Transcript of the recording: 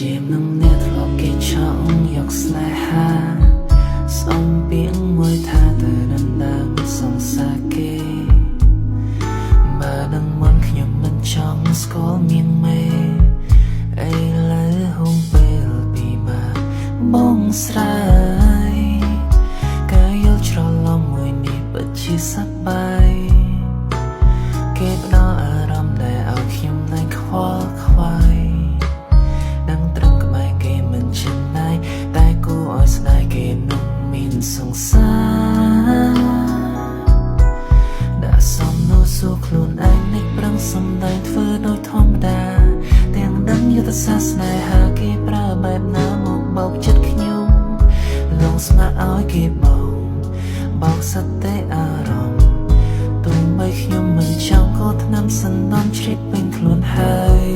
ជានឹងអ្នកធ្លាប់គេចង់យកស្នេហាសំពីងមួយថាទៅដល់ដើមសង្សារគេបើនឹងមិនខ្ញុំមិនចង់ស្គាល់មានមេអីលើហងពេលពីមកបងស្រាយកាយល់ច្រឡំមួយនេះពិតជាសប្បាយគេផ្ដល់អារម្មណ៍ដែលឲ្យខ្ញុំលែងខ្វល់ខ្វាយដឹងត្រឹមក្បែរគេមិនចិនណាយតែគួរឲ្យស្ដាយគេនឹងមានសង្សារដាក់សំណួរសួរខ្លួនឯងនេះប្រឹងសំដែងធ្វើដោយធម្មតាទាំងដឹងយុទ្ធសាស្ត្រស្នេហាគេប្រើបែបណាមកបោកចិត្តខ្ញុំលងស្មារឲ្យគេបោកសតិអារម្មណ៍ទោះបីខ្ញុំមិនចង់ក៏ថ្នាំសន្តំជ្រាបពេញខ្លួនហើយ